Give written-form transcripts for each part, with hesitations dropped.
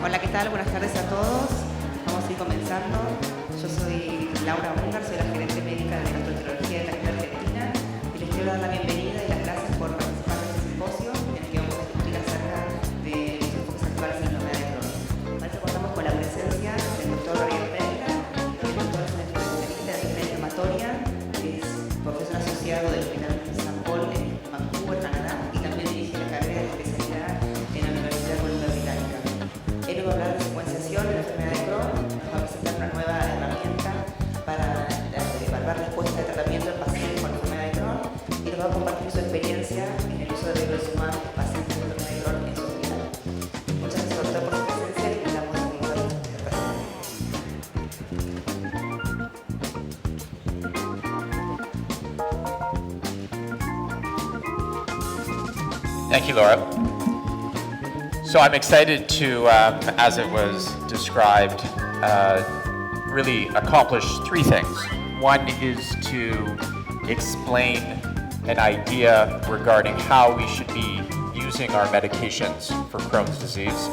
Hola, ¿qué tal? Buenas tardes a todos. Vamos a ir comenzando. Yo soy Laura Bungar, soy la gerente médica de gastroenterología de la Argentina y les quiero dar la bienvenida y las gracias por participar de este simposio en el que vamos a discutir acerca de los enfoques actuales en la enfermedad de Crohn. Para eso contamos con la presencia del doctor Disertante, que es doctor en especialista de enfermedad inflamatoria, que es profesor asociado del Hospital San Paul en Vancouver, Canadá, y también dirige la carrera de especialidad en la Universidad Británica. Él va a hablar de secuenciación de la enfermedad de Crohn, nos va a presentar una nueva herramienta para evaluar respuesta de tratamiento en pacientes con enfermedad de Crohn y nos va a compartir su experiencia en el uso de realizado en pacientes con enfermedad de Crohn en su hospital. Muchas gracias, doctor, por su presencia y le damos a continuar la disertación. Thank you, Laura. So I'm excited to, as it was described, really accomplish three things. One is to explain an idea regarding how we should be using our medications for Crohn's disease.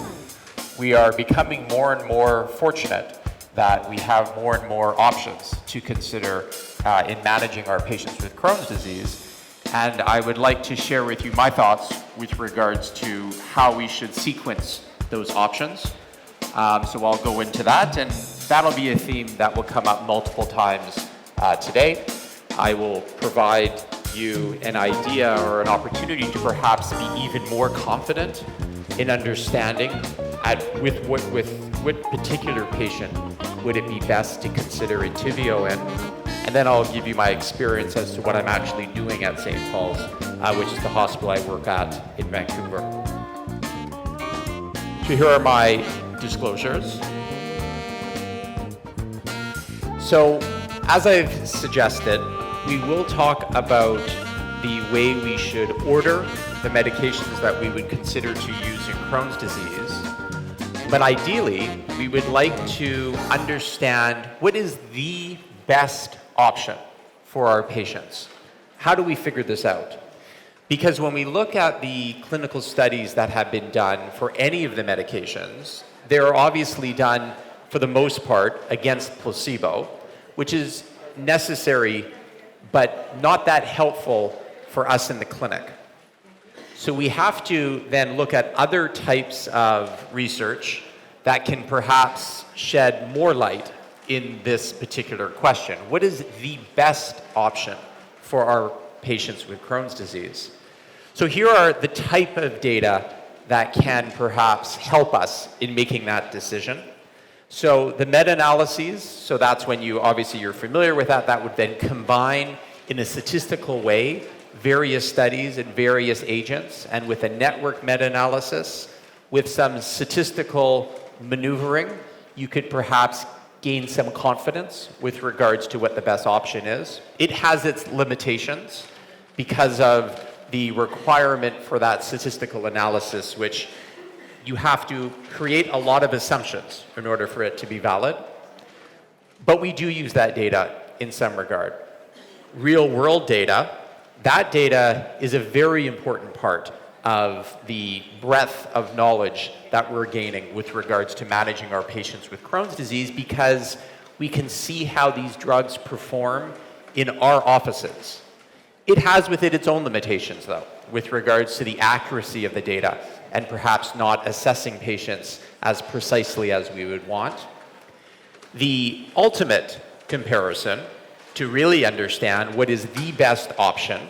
We are becoming more and more fortunate that we have more and more options to consider in managing our patients with Crohn's disease. And I would like to share with you my thoughts with regards to how we should sequence those options. So I'll go into that, and that'll be a theme that will come up multiple times today. I will provide you an idea or an opportunity to perhaps be even more confident in understanding with what particular patient would it be best to consider Entyvio in. And then I'll give you my experience as to what I'm actually doing at St. Paul's, which is the hospital I work at in Vancouver. So here are my disclosures. So as I've suggested, we will talk about the way we should order the medications that we would consider to use in Crohn's disease. But ideally, we would like to understand what is the best option for our patients. How do we figure this out? Because when we look at the clinical studies that have been done for any of the medications, they're obviously done for the most part against placebo, which is necessary but not that helpful for us in the clinic. So we have to then look at other types of research that can perhaps shed more light in this particular question. What is the best option for our patients with Crohn's disease? So here are the type of data that can perhaps help us in making that decision. So the meta-analyses, so that's when you're familiar with that would then combine in a statistical way various studies and various agents, and with a network meta-analysis, with some statistical maneuvering, you could perhaps gain some confidence with regards to what the best option is. It has its limitations because of the requirement for that statistical analysis, which you have to create a lot of assumptions in order for it to be valid. But we do use that data in some regard. Real world data, that data is a very important part of the breadth of knowledge that we're gaining with regards to managing our patients with Crohn's disease, because we can see how these drugs perform in our offices. It has with it its own limitations, though, with regards to the accuracy of the data and perhaps not assessing patients as precisely as we would want. The ultimate comparison to really understand what is the best option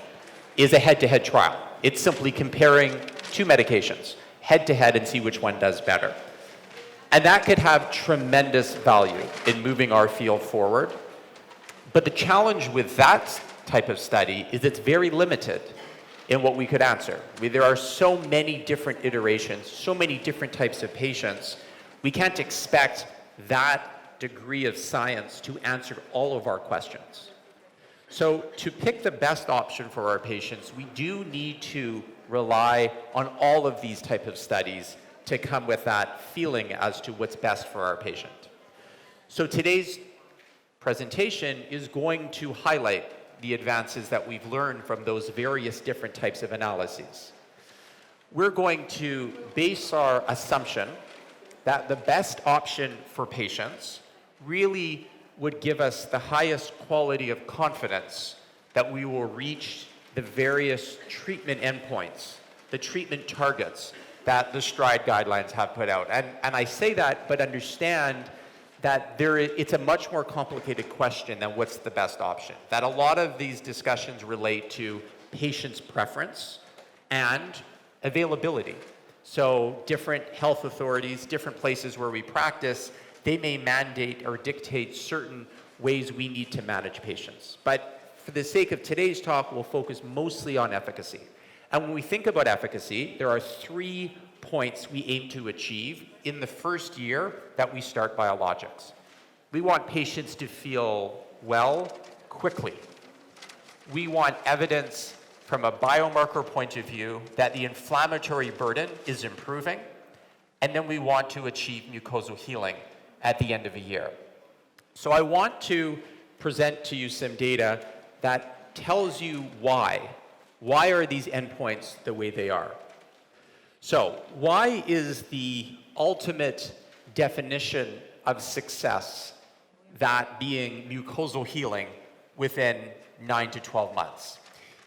is a head-to-head trial. It's simply comparing two medications, head-to-head, and see which one does better. And that could have tremendous value in moving our field forward. But the challenge with that type of study is it's very limited in what we could answer. There are so many different iterations, so many different types of patients. We can't expect that degree of science to answer all of our questions. So to pick the best option for our patients, we do need to rely on all of these type of studies to come with that feeling as to what's best for our patient. So today's presentation is going to highlight the advances that we've learned from those various different types of analyses. We're going to base our assumption that the best option for patients really would give us the highest quality of confidence that we will reach the various treatment endpoints, the treatment targets that the STRIDE guidelines have put out. And I say that, but understand that it's a much more complicated question than what's the best option. That a lot of these discussions relate to patient's preference and availability. So different health authorities, different places where we practice, they may mandate or dictate certain ways we need to manage patients. But for the sake of today's talk, we'll focus mostly on efficacy. And when we think about efficacy, there are 3 points we aim to achieve in the first year that we start biologics. We want patients to feel well quickly. We want evidence from a biomarker point of view that the inflammatory burden is improving, and then we want to achieve mucosal healing at the end of a year. So I want to present to you some data that tells you why. Why are these endpoints the way they are? So why is the ultimate definition of success that being mucosal healing within 9 to 12 months?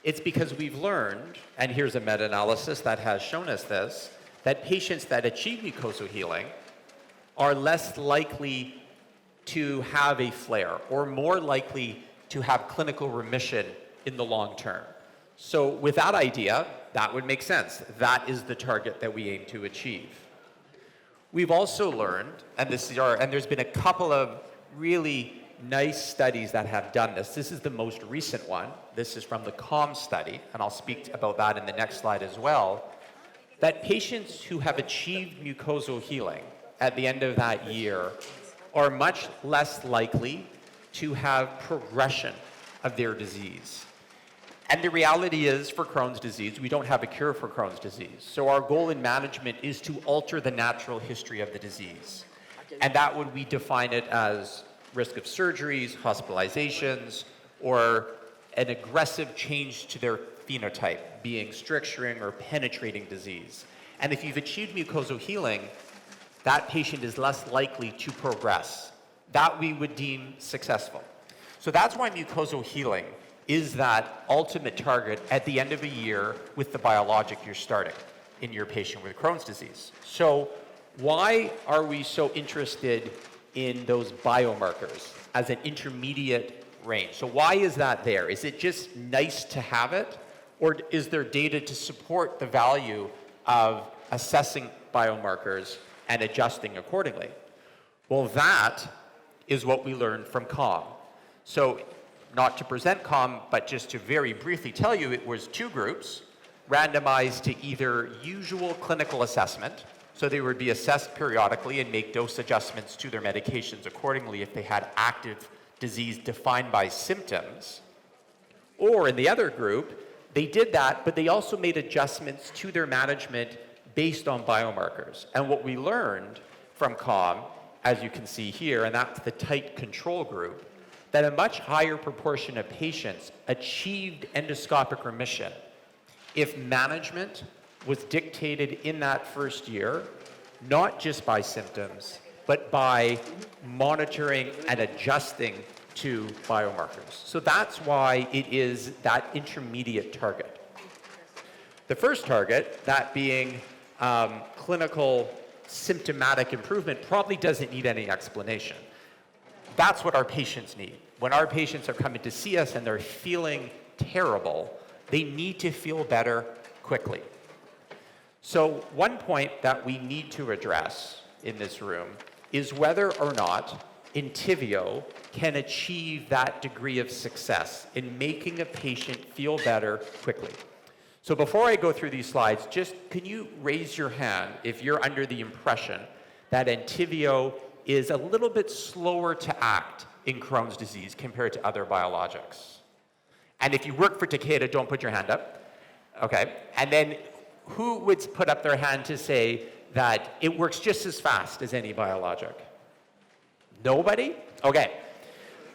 It's because we've learned, and here's a meta-analysis that has shown us this, that patients that achieve mucosal healing are less likely to have a flare or more likely to have clinical remission in the long term. So with that idea, that would make sense. That is the target that we aim to achieve. We've also learned, and there's been a couple of really nice studies that have done this. This is the most recent one. This is from the COM study, and I'll speak about that in the next slide as well, that patients who have achieved mucosal healing at the end of that year are much less likely to have progression of their disease. And the reality is, for Crohn's disease, we don't have a cure for Crohn's disease. So our goal in management is to alter the natural history of the disease. And that would, we define it as risk of surgeries, hospitalizations, or an aggressive change to their phenotype, being stricturing or penetrating disease. And if you've achieved mucosal healing, that patient is less likely to progress. That we would deem successful. So that's why mucosal healing is that ultimate target at the end of a year with the biologic you're starting in your patient with Crohn's disease. So why are we so interested in those biomarkers as an intermediate range? So why is that there? Is it just nice to have it? Or is there data to support the value of assessing biomarkers and adjusting accordingly? Well, that is what we learned from COM. So not to present COM, but just to very briefly tell you, it was 2 groups randomized to either usual clinical assessment, so they would be assessed periodically and make dose adjustments to their medications accordingly if they had active disease defined by symptoms, or in the other group, they did that, but they also made adjustments to their management based on biomarkers. And what we learned from COM, as you can see here, and that's the tight control group, that a much higher proportion of patients achieved endoscopic remission if management was dictated in that first year, not just by symptoms, but by monitoring and adjusting to biomarkers. So that's why it is that intermediate target. The first target, that being clinical symptomatic improvement, probably doesn't need any explanation. That's what our patients need. When our patients are coming to see us and they're feeling terrible, they need to feel better quickly. So one point that we need to address in this room is whether or not Entyvio can achieve that degree of success in making a patient feel better quickly. So before I go through these slides, just can you raise your hand if you're under the impression that Entyvio is a little bit slower to act in Crohn's disease compared to other biologics? And if you work for Takeda, don't put your hand up. Okay. And then who would put up their hand to say that it works just as fast as any biologic? Nobody? Okay.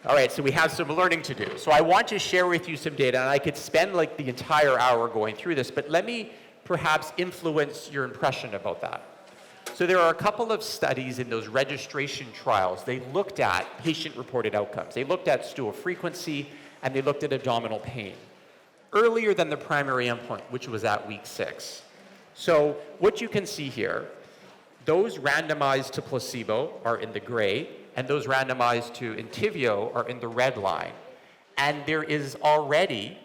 All right, so we have some learning to do. So I want to share with you some data, and I could spend like the entire hour going through this, but let me perhaps influence your impression about that. So there are a couple of studies in those registration trials. They looked at patient-reported outcomes. They looked at stool frequency, and they looked at abdominal pain earlier than the primary endpoint, which was at week 6. So what you can see here, those randomized to placebo are in the gray, and those randomized to Entyvio are in the red line. And there is already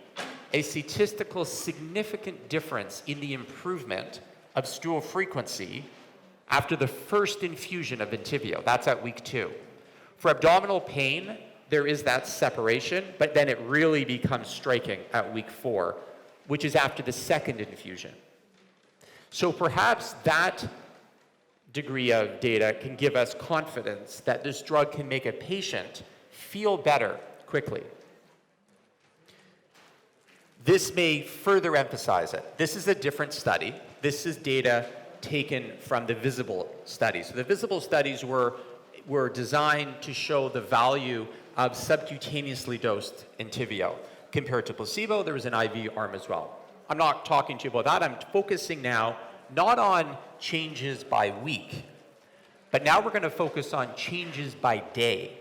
a statistical significant difference in the improvement of stool frequency after the first infusion of Entyvio. That's at week 2. For abdominal pain, there is that separation, but then it really becomes striking at week 4, which is after the second infusion. So perhaps that degree of data can give us confidence that this drug can make a patient feel better quickly. This may further emphasize it. This is a different study. This is data taken from the visible studies. So the visible studies were designed to show the value of subcutaneously dosed Entyvio. Compared to placebo, there was an IV arm as well. I'm not talking to you about that. I'm focusing now not on changes by week, but now we're going to focus on changes by day.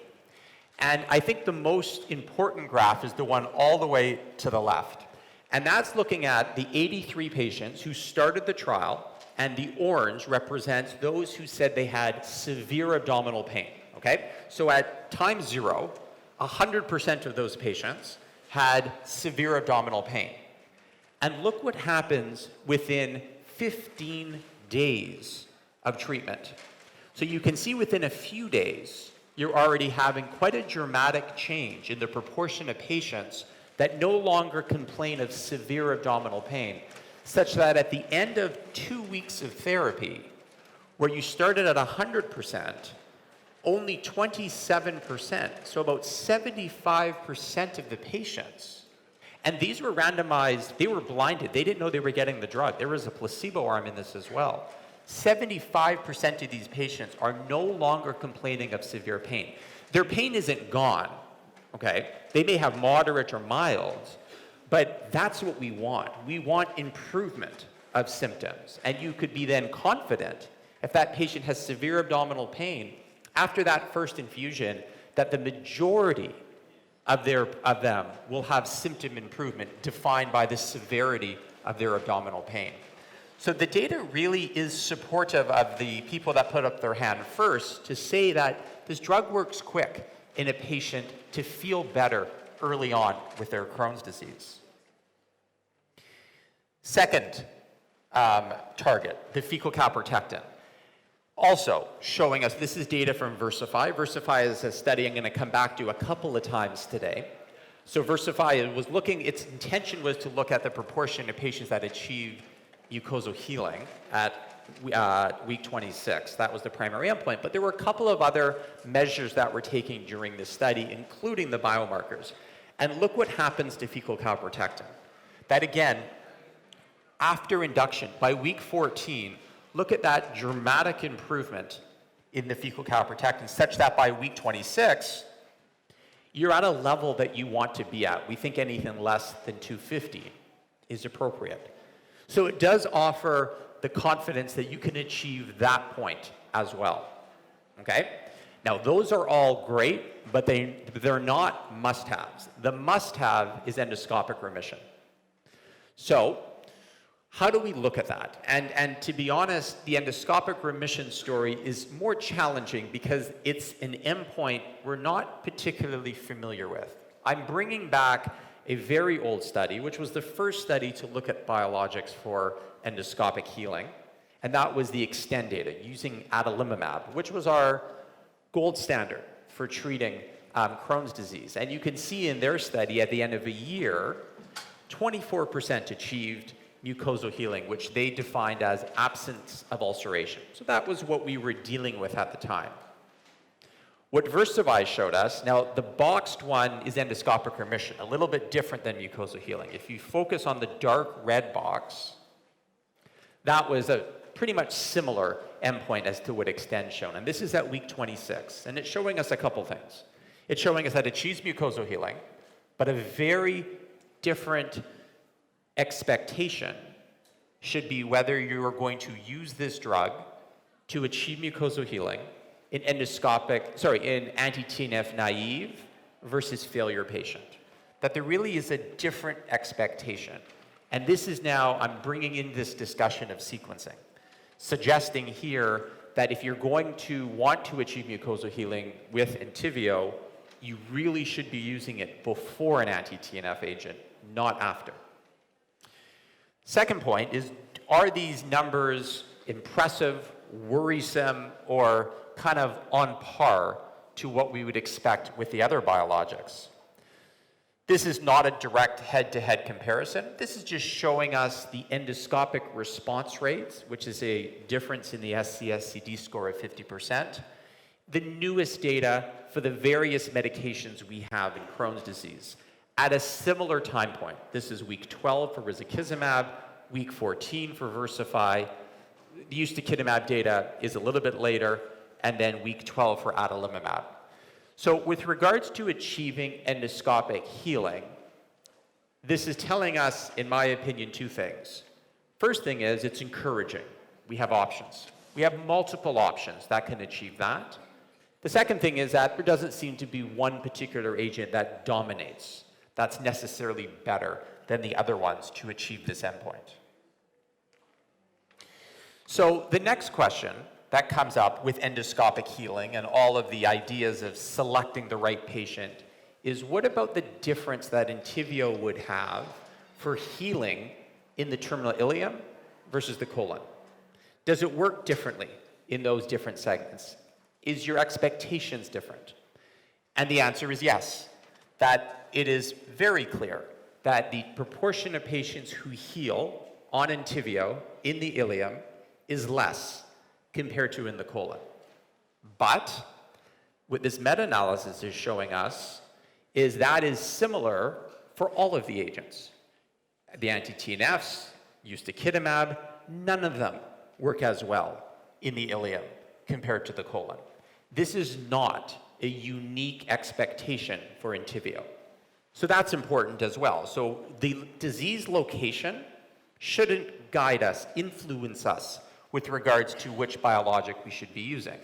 And I think the most important graph is the one all the way to the left. And that's looking at the 83 patients who started the trial, and the orange represents those who said they had severe abdominal pain, okay? So at time 0, 100% of those patients had severe abdominal pain. And look what happens within 15 days of treatment. So you can see within a few days, you're already having quite a dramatic change in the proportion of patients that no longer complain of severe abdominal pain, such that at the end of 2 weeks of therapy, where you started at 100%, only 27%, so about 75% of the patients, and these were randomized, they were blinded, they didn't know they were getting the drug. There was a placebo arm in this as well. 75% of these patients are no longer complaining of severe pain. Their pain isn't gone, okay? They may have moderate or mild, but that's what we want. We want improvement of symptoms. And you could be then confident if that patient has severe abdominal pain after that first infusion that the majority of them will have symptom improvement defined by the severity of their abdominal pain. So the data really is supportive of the people that put up their hand first to say that this drug works quick in a patient to feel better early on with their Crohn's disease. Second target, the fecal calprotectin. Also showing us, this is data from Versify. Versify is a study I'm going to come back to a couple of times today. So Versify was looking, its intention was to look at the proportion of patients that achieved mucosal healing at week 26. That was the primary endpoint. But there were a couple of other measures that were taken during this study, including the biomarkers. And look what happens to fecal calprotectin. That again, after induction, by week 14, look at that dramatic improvement in the fecal calprotectin, such that by week 26, you're at a level that you want to be at. We think anything less than 250 is appropriate. So it does offer the confidence that you can achieve that point as well, okay? Now, those are all great, but they're not must-haves. The must-have is endoscopic remission. So, how do we look at that? And to be honest, the endoscopic remission story is more challenging because it's an endpoint we're not particularly familiar with. I'm bringing back a very old study, which was the first study to look at biologics for endoscopic healing, and that was the Extend data using adalimumab, which was our gold standard for treating Crohn's disease. And you can see in their study at the end of a year, 24% achieved mucosal healing, which they defined as absence of ulceration. So that was what we were dealing with at the time. What Versify showed us, now the boxed one is endoscopic remission, a little bit different than mucosal healing. If you focus on the dark red box, that was a pretty much similar endpoint as to what Extend shown. And this is at week 26. And it's showing us a couple things. It's showing us that it achieves mucosal healing, but a very different expectation should be whether you are going to use this drug to achieve mucosal healing in in anti-TNF naive versus failure patient. That there really is a different expectation. And this is now, I'm bringing in this discussion of sequencing, suggesting here that if you're going to want to achieve mucosal healing with Entyvio, you really should be using it before an anti-TNF agent, not after. Second point is, are these numbers impressive, worrisome, or kind of on par to what we would expect with the other biologics? This is not a direct head-to-head comparison. This is just showing us the endoscopic response rates, which is a difference in the SCSCD score of 50%. The newest data for the various medications we have in Crohn's disease at a similar time point. This is week 12 for risankizumab, week 14 for Versify. The ustekinumab data is a little bit later, and then week 12 for adalimumab. So with regards to achieving endoscopic healing, this is telling us, in my opinion, two things. First thing is, it's encouraging. We have options. We have multiple options that can achieve that. The second thing is that there doesn't seem to be one particular agent that dominates, that's necessarily better than the other ones to achieve this endpoint. So the next question that comes up with endoscopic healing and all of the ideas of selecting the right patient is, what about the difference that Entyvio would have for healing in the terminal ileum versus the colon? Does it work differently in those different segments? Is your expectations different? And the answer is yes, that it is very clear that the proportion of patients who heal on Entyvio in the ileum is less compared to in the colon. But what this meta-analysis is showing us is that is similar for all of the agents. The anti-TNFs, ustekinumab, none of them work as well in the ileum compared to the colon. This is not a unique expectation for Entyvio. So that's important as well. So the disease location shouldn't guide us, influence us with regards to which biologic we should be using.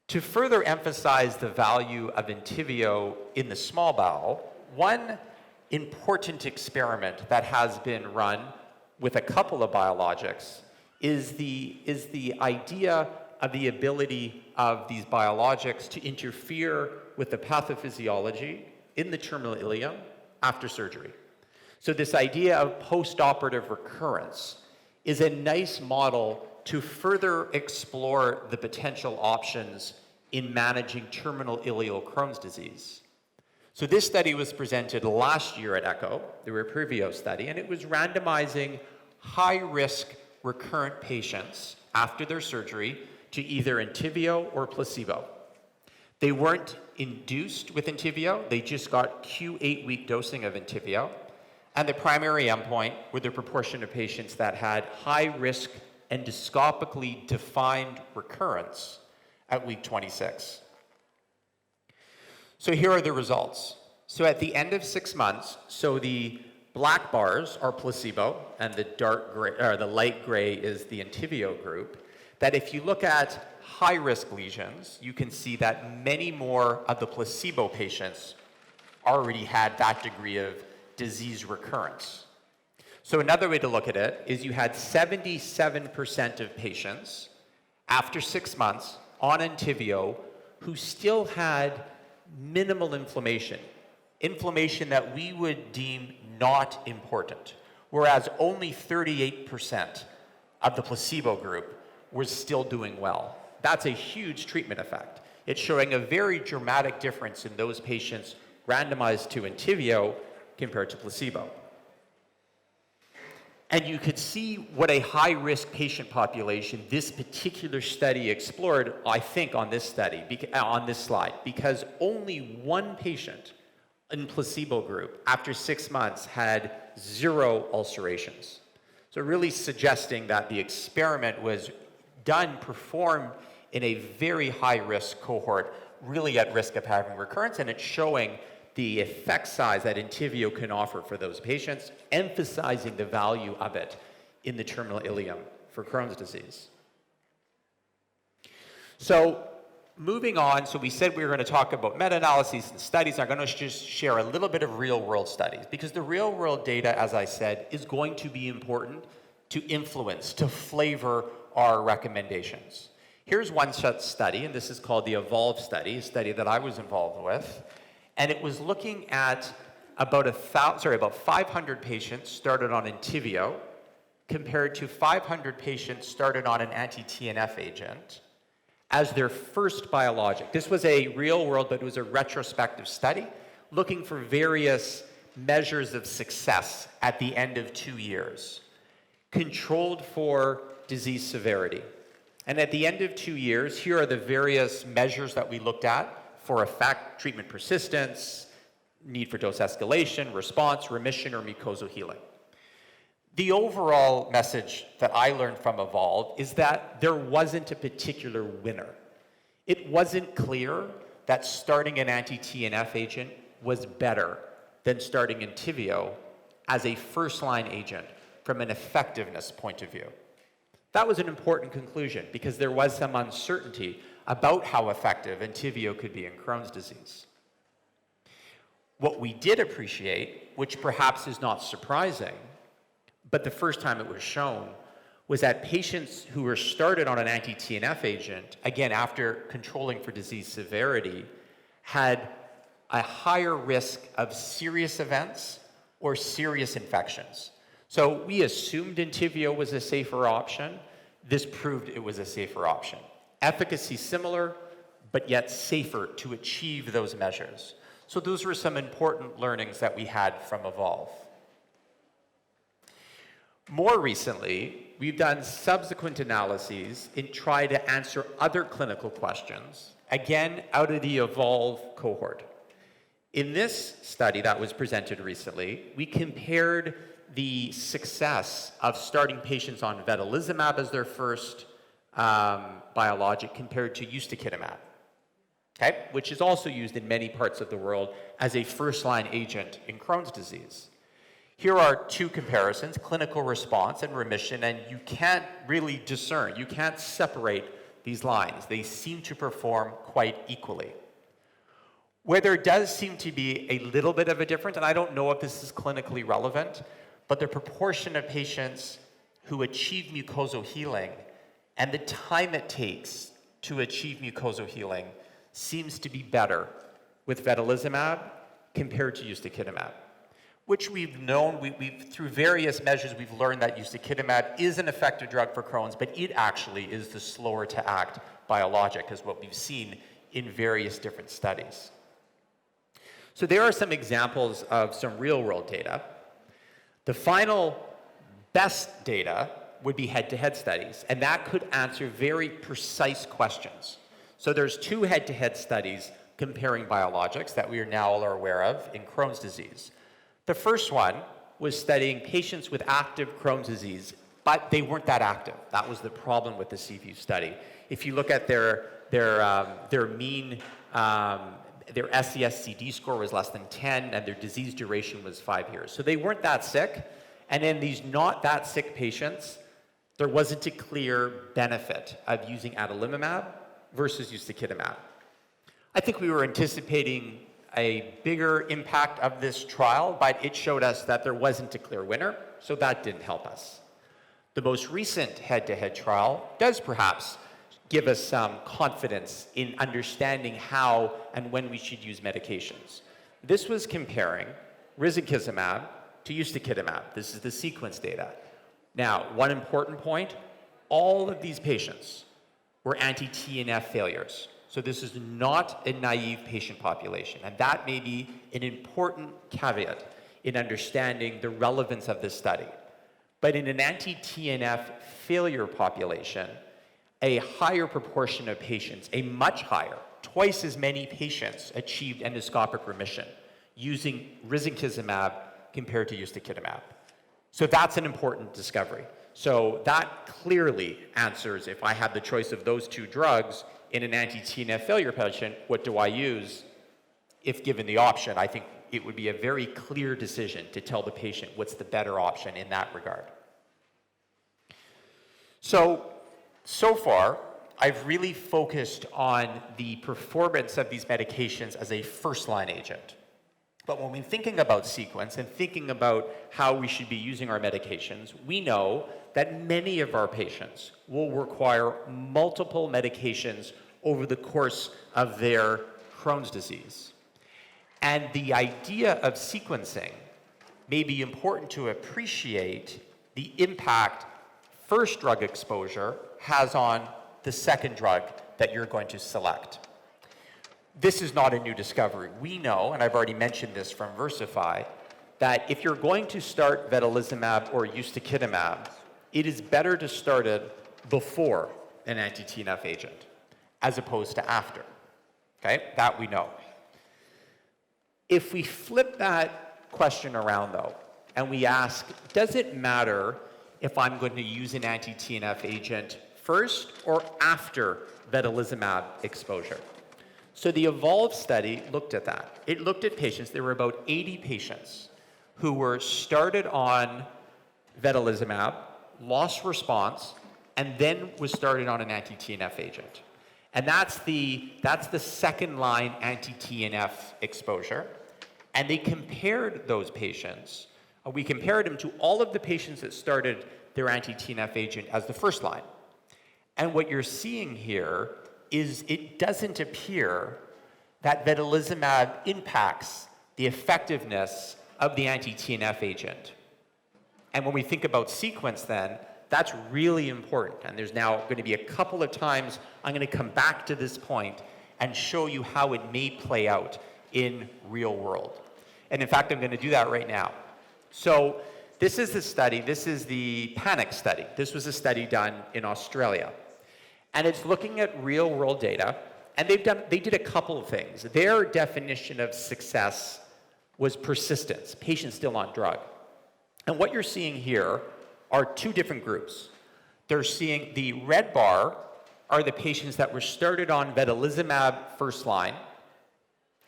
To further emphasize the value of Entyvio in the small bowel, one important experiment that has been run with a couple of biologics is the idea of the ability of these biologics to interfere with the pathophysiology in the terminal ileum after surgery. So this idea of post-operative recurrence is a nice model to further explore the potential options in managing terminal ileal Crohn's disease. So this study was presented last year at ECHO, the Reprevio study, and it was randomizing high-risk recurrent patients after their surgery to either Entyvio or placebo. They weren't induced with Entyvio, they just got Q8-week dosing of Entyvio. And the primary endpoint were the proportion of patients that had high-risk endoscopically defined recurrence at week 26. So here are the results. So at the end of 6 months, so the black bars are placebo, and the dark gray, or the light gray is the Entyvio group. That if you look at high-risk lesions, you can see that many more of the placebo patients already had that degree of disease recurrence. So another way to look at it is you had 77% of patients after 6 months on Entyvio who still had minimal inflammation, inflammation that we would deem not important, whereas only 38% of the placebo group was still doing well. That's a huge treatment effect. It's showing a very dramatic difference in those patients randomized to Entyvio compared to placebo. And you could see what a high-risk patient population this particular study explored, I think, on this study, on this slide, because only one patient in placebo group after 6 months had 0 ulcerations. So really suggesting that the experiment was performed in a very high-risk cohort, really at risk of having recurrence, and it's showing the effect size that Entyvio can offer for those patients, emphasizing the value of it in the terminal ileum for Crohn's disease. So moving on, so we said we were going to talk about meta-analyses and studies. I'm going to just share a little bit of real-world studies, because the real-world data, as I said, is going to be important to influence, to flavor our recommendations. Here's one such study, and this is called the EVOLVE study, a study that I was involved with, and it was looking at about 500 patients started on Entyvio compared to 500 patients started on an anti-TNF agent as their first biologic. This was a real world, but it was a retrospective study looking for various measures of success at the end of 2 years, controlled for disease severity. And at the end of 2 years, here are the various measures that we looked at for effect: treatment persistence, need for dose escalation, response, remission, or mucosal healing. The overall message that I learned from EVOLVE is that there wasn't a particular winner. It wasn't clear that starting an anti-TNF agent was better than starting Entyvio as a first-line agent from an effectiveness point of view. That was an important conclusion because there was some uncertainty about how effective Entyvio could be in Crohn's disease. What we did appreciate, which perhaps is not surprising, but the first time it was shown, was that patients who were started on an anti-TNF agent, again after controlling for disease severity, had a higher risk of serious events or serious infections. So we assumed Entyvio was a safer option. This proved it was a safer option. Efficacy similar, but yet safer to achieve those measures. So those were some important learnings that we had from EVOLVE. More recently, we've done subsequent analyses and tried to answer other clinical questions, again, out of the EVOLVE cohort. In this study that was presented recently, we compared the success of starting patients on vedolizumab as their first biologic compared to ustekinumab, okay, which is also used in many parts of the world as a first-line agent in Crohn's disease. Here are two comparisons, clinical response and remission, and you can't really discern, you can't separate these lines. They seem to perform quite equally. Where there does seem to be a little bit of a difference, and I don't know if this is clinically relevant, but the proportion of patients who achieve mucosal healing and the time it takes to achieve mucosal healing seems to be better with vedolizumab compared to ustekinumab, which we've known, through various measures, we've learned that ustekinumab is an effective drug for Crohn's, but it actually is the slower to act biologic, is what we've seen in various different studies. So there are some examples of some real-world data. The final best data would be head-to-head studies, and that could answer very precise questions. So there's 2 head-to-head studies comparing biologics that we are now all aware of in Crohn's disease. The first one was studying patients with active Crohn's disease, but they weren't that active. That was the problem with the CView study. If you look at their mean, their SES-CD score was less than 10, and their disease duration was 5 years. So they weren't that sick, and in these not that sick patients, there wasn't a clear benefit of using adalimumab versus ustekinumab. I think we were anticipating a bigger impact of this trial, but it showed us that there wasn't a clear winner, so that didn't help us. The most recent head-to-head trial does perhaps give us some confidence in understanding how and when we should use medications. This was comparing risankizumab to ustekinumab. This is the sequence data. Now, one important point, all of these patients were anti-TNF failures. So this is not a naive patient population, and that may be an important caveat in understanding the relevance of this study. But in an anti-TNF failure population, a higher proportion of patients, a much higher, twice as many patients achieved endoscopic remission using risankizumab compared to ustekinumab. So that's an important discovery. So that clearly answers, if I have the choice of those 2 drugs in an anti-TNF failure patient, what do I use? If given the option, I think it would be a very clear decision to tell the patient what's the better option in that regard. So far, I've really focused on the performance of these medications as a first-line agent. But when we're thinking about sequence and thinking about how we should be using our medications, we know that many of our patients will require multiple medications over the course of their Crohn's disease. And the idea of sequencing may be important to appreciate the impact first drug exposure has on the second drug that you're going to select. This is not a new discovery. We know, and I've already mentioned this from Versify, that if you're going to start vedolizumab or ustekinumab, it is better to start it before an anti-TNF agent as opposed to after. Okay, that we know. If we flip that question around though, and we ask, does it matter if I'm going to use an anti-TNF agent first or after vedolizumab exposure? So the EVOLVE study looked at that. It looked at patients, there were about 80 patients who were started on vedolizumab, lost response, and then was started on an anti-TNF agent. And that's the second line anti-TNF exposure. And they compared those patients, we compared them to all of the patients that started their anti-TNF agent as the first line. And what you're seeing here is it doesn't appear that vedolizumab impacts the effectiveness of the anti-TNF agent. And when we think about sequence then, that's really important. And there's now going to be a couple of times I'm going to come back to this point and show you how it may play out in real world. And in fact, I'm going to do that right now. So this is the study, this is the PANCCO study. This was a study done in Australia. And it's looking at real world data, and they did a couple of things. Their definition of success was persistence, patients still on drug. And what you're seeing here are two different groups. They're seeing the red bar are the patients that were started on vedolizumab first line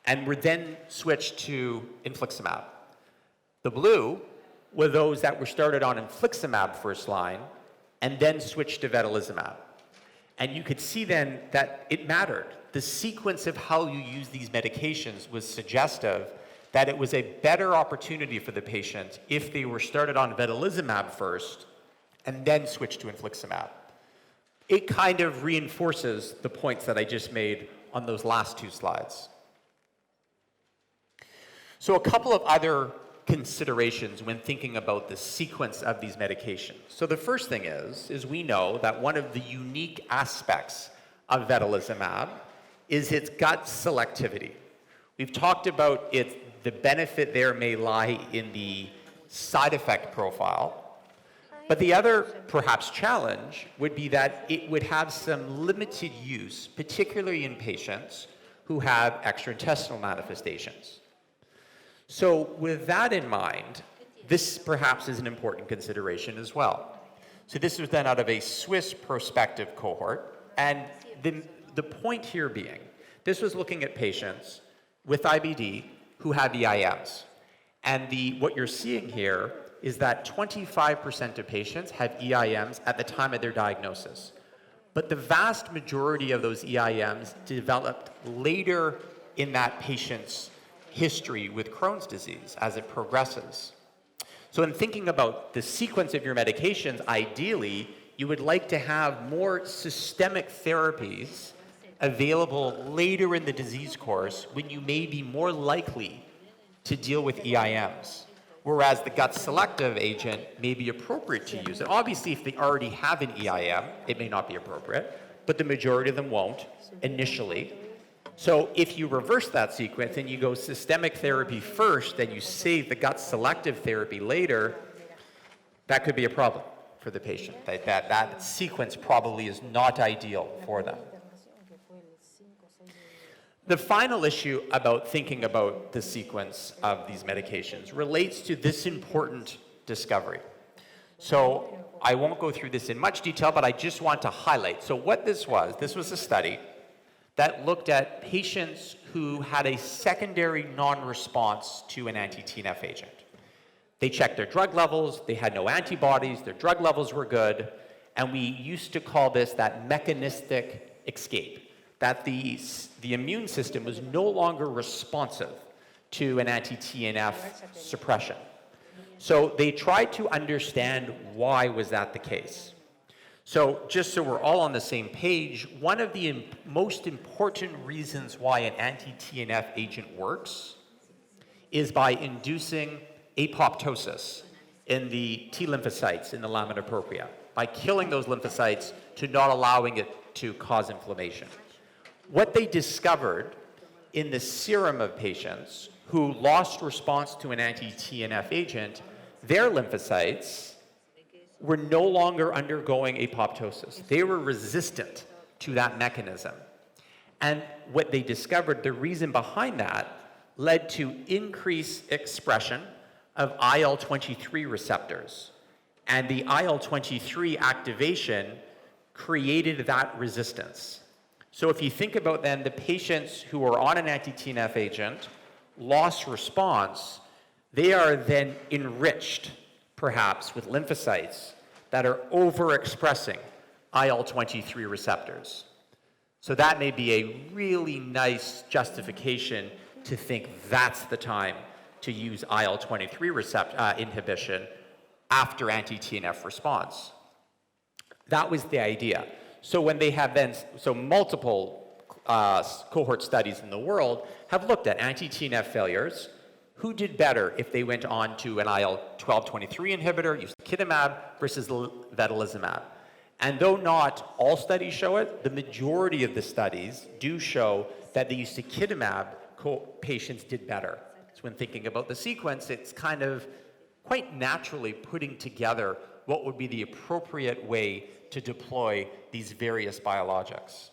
and were then switched to infliximab. The blue were those that were started on infliximab first line and then switched to vedolizumab. And you could see then that it mattered. The sequence of how you use these medications was suggestive that it was a better opportunity for the patient if they were started on vedolizumab first and then switched to infliximab. It kind of reinforces the points that I just made on those last two slides. So a couple of other considerations when thinking about the sequence of these medications. So the first thing is we know that one of the unique aspects of vedolizumab is its gut selectivity. We've talked about the benefit there may lie in the side effect profile, but the other perhaps challenge would be that it would have some limited use, particularly in patients who have extraintestinal manifestations. So with that in mind, this perhaps is an important consideration as well. So this was done out of a Swiss prospective cohort, and the point here being, this was looking at patients with IBD who had EIMs. And what you're seeing here is that 25% of patients have EIMs at the time of their diagnosis. But the vast majority of those EIMs developed later in that patient's history with Crohn's disease as it progresses. So in thinking about the sequence of your medications, ideally, you would like to have more systemic therapies available later in the disease course when you may be more likely to deal with EIMs. Whereas the gut selective agent may be appropriate to use. And obviously, if they already have an EIM, it may not be appropriate, but the majority of them won't initially. So if you reverse that sequence and you go systemic therapy first, then you save the gut selective therapy later, that could be a problem for the patient. That sequence probably is not ideal for them. The final issue about thinking about the sequence of these medications relates to this important discovery. So I won't go through this in much detail, but I just want to highlight. So what this was a study that looked at patients who had a secondary non-response to an anti-TNF agent. They checked their drug levels, they had no antibodies, their drug levels were good, And we used to call this that mechanistic escape, that the immune system was no longer responsive to an anti-TNF suppression. So they tried to understand why was that the case. So just so we're all on the same page, one of the most important reasons why an anti-TNF agent works is by inducing apoptosis in the T lymphocytes in the lamina propria, by killing those lymphocytes to not allowing it to cause inflammation. What they discovered in the serum of patients who lost response to an anti-TNF agent, their lymphocytes were no longer undergoing apoptosis. They were resistant to that mechanism. And what they discovered, the reason behind that, led to increased expression of IL-23 receptors. And the IL-23 activation created that resistance. So if you think about then the patients who are on an anti-TNF agent, lost response, they are then enriched, perhaps, with lymphocytes that are overexpressing IL-23 receptors. So that may be a really nice justification to think that's the time to use IL-23 receptor inhibition after anti-TNF response. That was the idea. So when they have then, so multiple cohort studies in the world have looked at anti-TNF failures, who did better if they went on to an IL-12/23 inhibitor, ustekinumab, versus vedolizumab. And though not all studies show it, the majority of the studies do show that the ustekinumab patients did better. So when thinking about the sequence, it's kind of quite naturally putting together what would be the appropriate way to deploy these various biologics.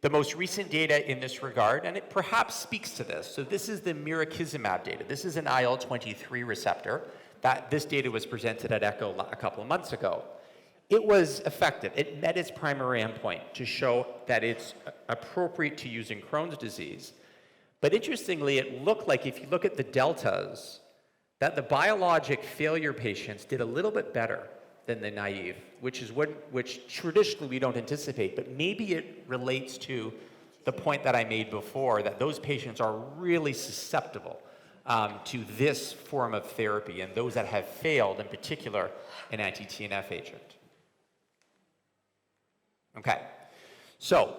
The most recent data in this regard, and it perhaps speaks to this, so this is the mirikizumab data. This is an IL-23 receptor. This data was presented at ECHO a couple of months ago. It was effective. It met its primary endpoint to show that it's appropriate to use in Crohn's disease. But interestingly, it looked like if you look at the deltas, that the biologic failure patients did a little bit better than the naive, which traditionally we don't anticipate, but maybe it relates to the point that I made before, that those patients are really susceptible to this form of therapy, and those that have failed, in particular, an anti-TNF agent. Okay, so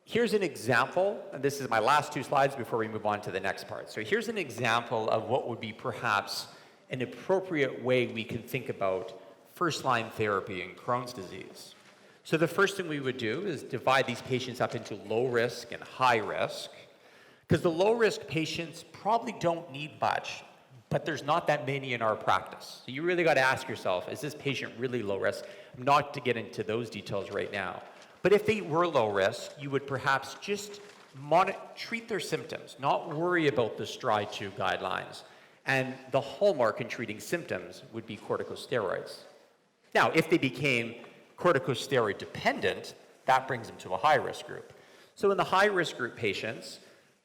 here's an example, and this is my last two slides before we move on to the next part. So here's an example of what would be perhaps an appropriate way we can think about first-line therapy in Crohn's disease. So the first thing we would do is divide these patients up into low risk and high risk, because the low risk patients probably don't need much, but there's not that many in our practice. So you really got to ask yourself, is this patient really low risk? Not to get into those details right now. But if they were low risk, you would perhaps just treat their symptoms, not worry about the STRIDE-2 guidelines. And the hallmark in treating symptoms would be corticosteroids. Now, if they became corticosteroid dependent, that brings them to a high-risk group. So in the high-risk group patients,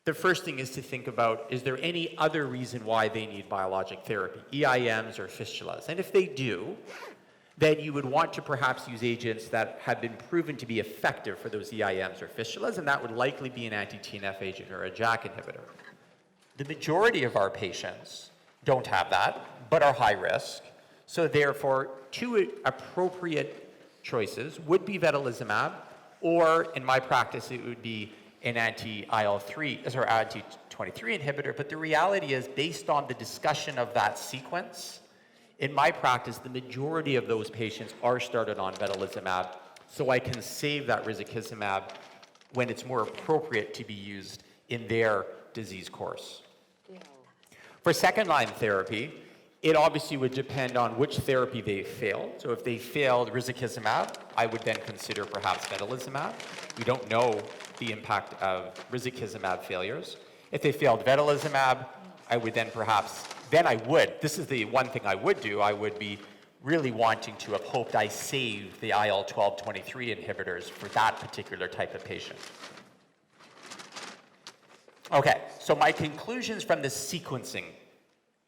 the first thing is to think about, is there any other reason why they need biologic therapy, EIMs or fistulas? And if they do, then you would want to perhaps use agents that have been proven to be effective for those EIMs or fistulas, and that would likely be an anti-TNF agent or a JAK inhibitor. The majority of our patients don't have that, but are high risk. So therefore, two appropriate choices would be vedolizumab, or in my practice, it would be an anti-IL-3, or anti-23 inhibitor. But the reality is, based on the discussion of that sequence, in my practice, the majority of those patients are started on vedolizumab, so I can save that risankizumab when it's more appropriate to be used in their disease course. For second-line therapy, it obviously would depend on which therapy they failed. So if they failed risankizumab, I would then consider perhaps vedolizumab. We don't know the impact of risankizumab failures. If they failed vedolizumab, I would then perhaps, this is the one thing I would do, I would be really wanting to have hoped I saved the IL-12/23 inhibitors for that particular type of patient. Okay, so my conclusions from this sequencing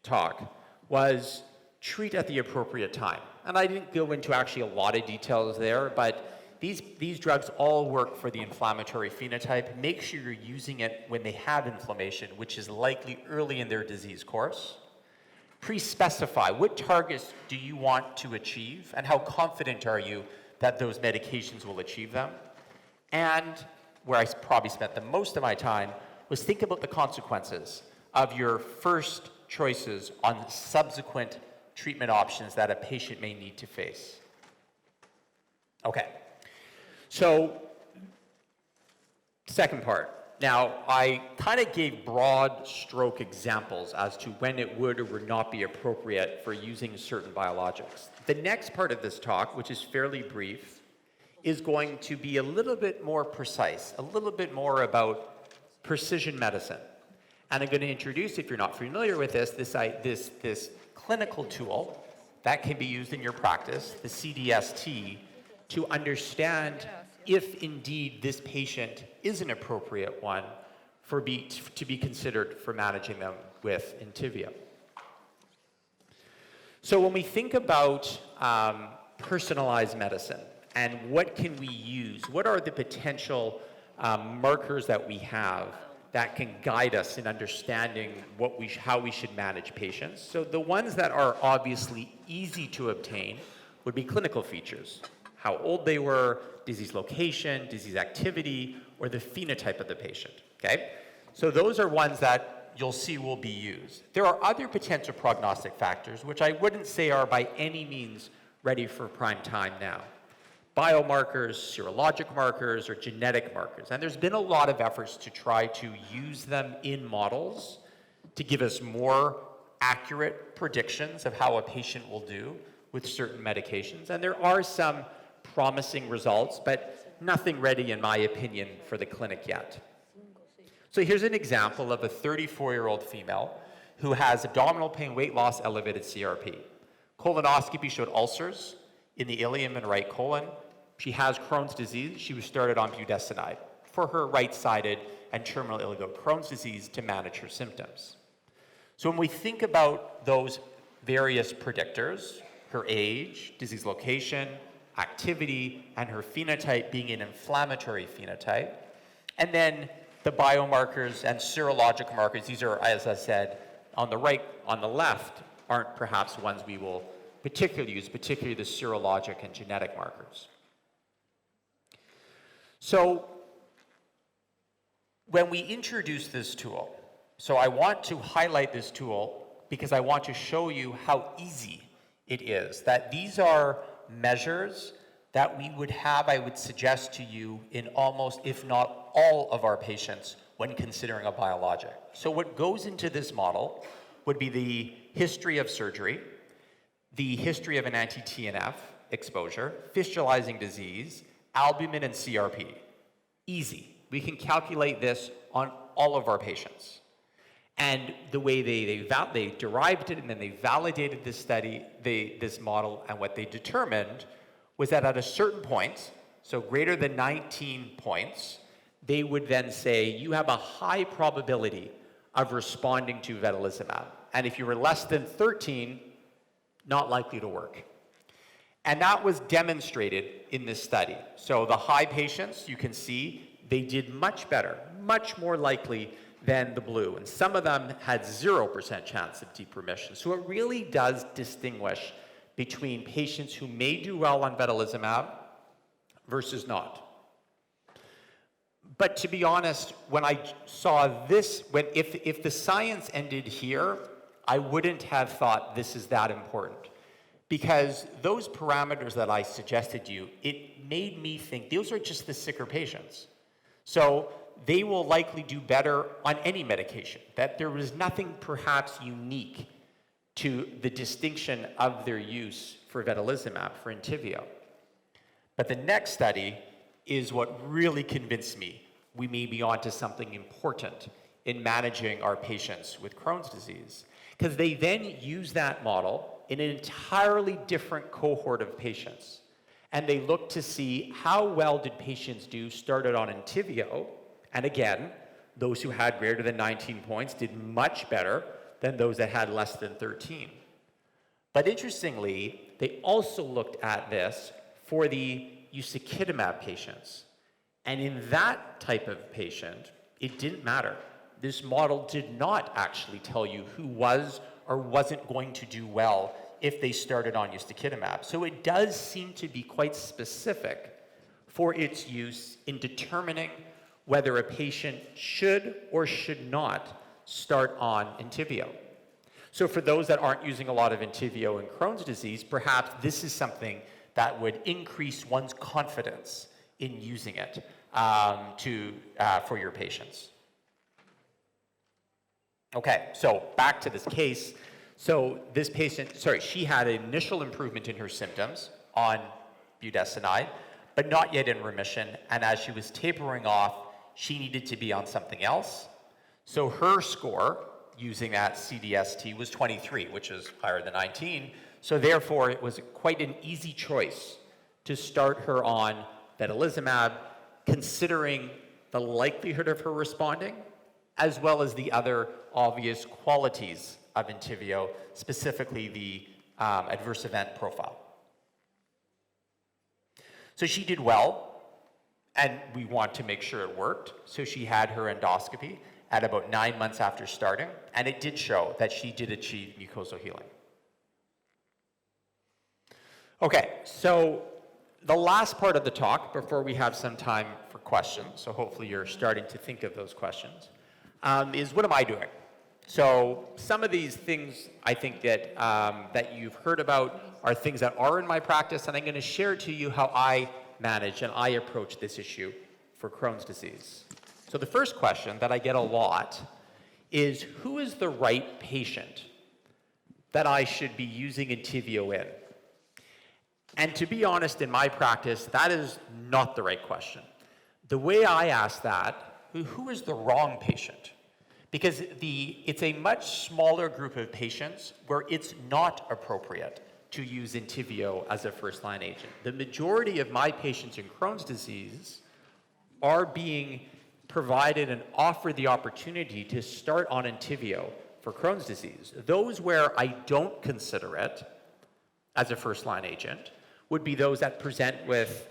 talk was treat at the appropriate time. And I didn't go into actually a lot of details there, but these drugs all work for the inflammatory phenotype. Make sure you're using it when they have inflammation, which is likely early in their disease course. Pre-specify what targets do you want to achieve and how confident are you that those medications will achieve them. And where I probably spent the most of my time was think about the consequences of your first choices on subsequent treatment options that a patient may need to face. Okay, so second part. Now, I kind of gave broad stroke examples as to when it would or would not be appropriate for using certain biologics. The next part of this talk, which is fairly brief, is going to be a little bit more precise, a little bit more about precision medicine. And I'm going to introduce, if you're not familiar with this clinical tool that can be used in your practice, the CDST, to understand if indeed this patient is an appropriate one to be considered for managing them with Entyvio. So when we think about personalized medicine and what can we use, what are the potential markers that we have that can guide us in understanding how we should manage patients? So the ones that are obviously easy to obtain would be clinical features. How old they were, disease location, disease activity, or the phenotype of the patient, okay? So those are ones that you'll see will be used. There are other potential prognostic factors, which I wouldn't say are by any means ready for prime time now. Biomarkers, serologic markers, or genetic markers. And there's been a lot of efforts to try to use them in models to give us more accurate predictions of how a patient will do with certain medications. And there are some promising results, but nothing ready, in my opinion, for the clinic yet. So here's an example of a 34-year-old female who has abdominal pain, weight loss, elevated CRP. Colonoscopy showed ulcers in the ileum and right colon. She has Crohn's disease. She was started on budesonide for her right-sided and terminal ileal Crohn's disease to manage her symptoms. So when we think about those various predictors, her age, disease location, activity, and her phenotype being an inflammatory phenotype, and then the biomarkers and serologic markers, these are, as I said, on the right, on the left, aren't perhaps ones we will particularly use, particularly the serologic and genetic markers. So when we introduce this tool, so I want to highlight this tool because I want to show you how easy it is, that these are measures that we would have, I would suggest to you, in almost, if not all of our patients when considering a biologic. So what goes into this model would be the history of surgery, the history of an anti-TNF exposure, fistulizing disease, albumin, and CRP. Easy. We can calculate this on all of our patients. And the way they derived it and then they validated this study, this model, and what they determined was that at a certain point, so greater than 19 points, they would then say you have a high probability of responding to vedolizumab. And if you were less than 13, not likely to work. And that was demonstrated in this study. So the high patients, you can see, they did much better, much more likely than the blue. And some of them had 0% chance of deep remission. So it really does distinguish between patients who may do well on vedolizumab versus not. But to be honest, when I saw this, if the science ended here, I wouldn't have thought this is that important. Because those parameters that I suggested to you, it made me think those are just the sicker patients. So they will likely do better on any medication, that there was nothing perhaps unique to the distinction of their use for vedolizumab, for Entyvio. But the next study is what really convinced me we may be onto something important in managing our patients with Crohn's disease. Because they then use that model in an entirely different cohort of patients. And they look to see how well did patients do started on Entyvio. And again, those who had greater than 19 points did much better than those that had less than 13. But interestingly, they also looked at this for the ustekinumab patients. And in that type of patient, it didn't matter. This model did not actually tell you who was or wasn't going to do well if they started on ustekinumab. So it does seem to be quite specific for its use in determining whether a patient should or should not start on Entyvio. So for those that aren't using a lot of Entyvio in Crohn's disease, perhaps this is something that would increase one's confidence in using it for your patients. Okay, so back to this case. So this patient, she had an initial improvement in her symptoms on budesonide, but not yet in remission. And as she was tapering off, she needed to be on something else. So her score using that CDST was 23, which is higher than 19. So therefore, it was quite an easy choice to start her on vedolizumab, considering the likelihood of her responding, as well as the other obvious qualities of Entyvio, specifically the adverse event profile. So she did well, and we want to make sure it worked. So she had her endoscopy at about 9 months after starting, and it did show that she did achieve mucosal healing. Okay, so the last part of the talk, before we have some time for questions, so hopefully you're starting to think of those questions, is what am I doing? So some of these things I think that, that you've heard about are things that are in my practice, and I'm going to share to you how I manage and I approach this issue for Crohn's disease. So the first question that I get a lot is, who is the right patient that I should be using Entyvio in? And to be honest, in my practice, that is not the right question. The way I ask that, who is the wrong patient? Because it's a much smaller group of patients where it's not appropriate to use Entyvio as a first-line agent. The majority of my patients in Crohn's disease are being provided and offered the opportunity to start on Entyvio for Crohn's disease. Those where I don't consider it as a first-line agent would be those that present with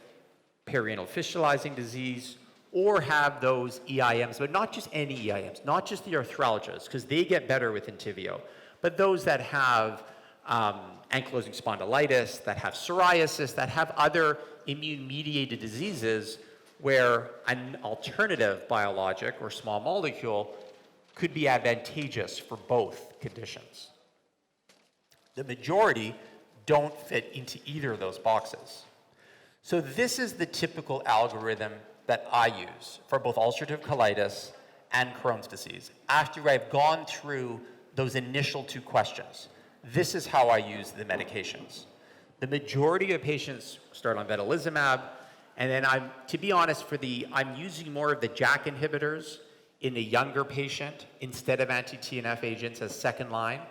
perianal fistulizing disease or have those EIMs, but not just any EIMs, not just the arthralgias, because they get better with Entyvio, but those that have ankylosing spondylitis, that have psoriasis, that have other immune-mediated diseases where an alternative biologic or small molecule could be advantageous for both conditions. The majority don't fit into either of those boxes. So this is the typical algorithm that I use for both ulcerative colitis and Crohn's disease. After I've gone through those initial two questions, this is how I use the medications. The majority of patients start on vedolizumab, and then to be honest, I'm using more of the JAK inhibitors in a younger patient instead of anti-TNF agents as second line.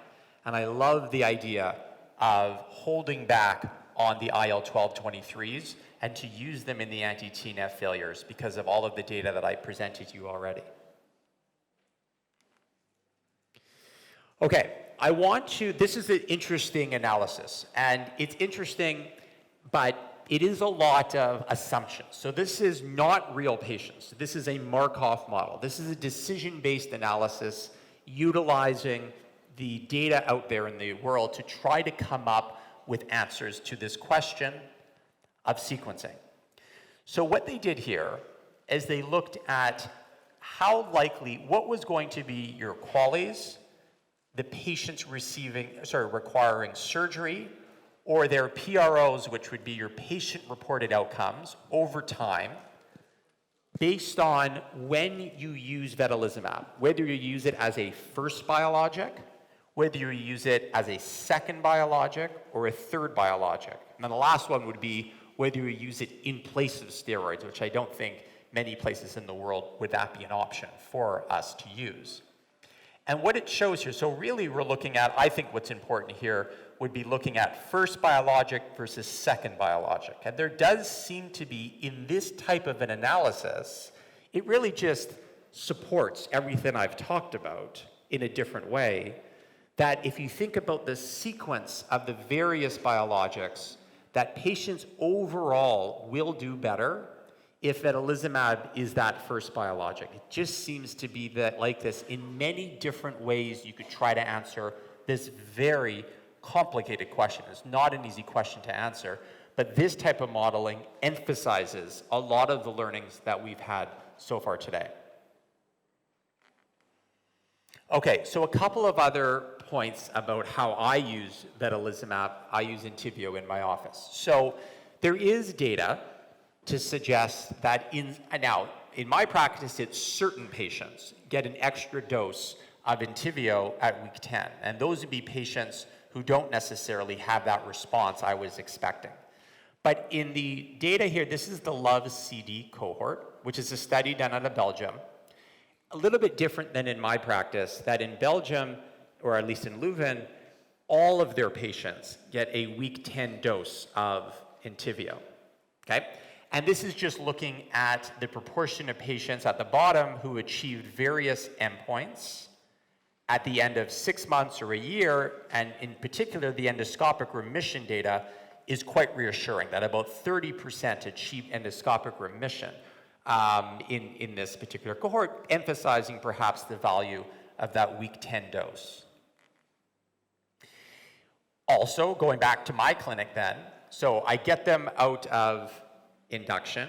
And I love the idea of holding back on the IL-12/23s and to use them in the anti-TNF failures because of all of the data that I presented you already. Okay, this is an interesting analysis, and it's interesting, but it is a lot of assumptions. So this is not real patients. This is a Markov model. This is a decision-based analysis utilizing the data out there in the world to try to come up with answers to this question of sequencing. So what they did here is they looked at what was going to be your QALYs, the patients requiring surgery, or their PROs, which would be your patient-reported outcomes over time, based on when you use vedolizumab, whether you use it as a first biologic, whether you use it as a second biologic or a third biologic. And then the last one would be whether you use it in place of steroids, which I don't think many places in the world would that be an option for us to use. And what it shows here, so really we're looking at, I think what's important here would be looking at first biologic versus second biologic. And there does seem to be, in this type of an analysis, it really just supports everything I've talked about in a different way, that if you think about the sequence of the various biologics, that patients overall will do better if vedolizumab is that first biologic. It just seems to be that like this in many different ways you could try to answer this very complicated question. It's not an easy question to answer, but this type of modeling emphasizes a lot of the learnings that we've had so far today. Okay, so a couple of other points about how I use vedolizumab. I use Entyvio in my office. So there is data to suggest that in my practice, it's certain patients get an extra dose of Entyvio at week 10. And those would be patients who don't necessarily have that response I was expecting. But in the data here, this is the LOVE-CD cohort, which is a study done out of Belgium. A little bit different than in my practice, that in Belgium, or at least in Leuven, all of their patients get a week 10 dose of Entyvio, okay? And this is just looking at the proportion of patients at the bottom who achieved various endpoints at the end of 6 months or a year, and in particular, the endoscopic remission data is quite reassuring, that about 30% achieved endoscopic remission in this particular cohort, emphasizing perhaps the value of that week 10 dose. Also, going back to my clinic then, so I get them out of induction,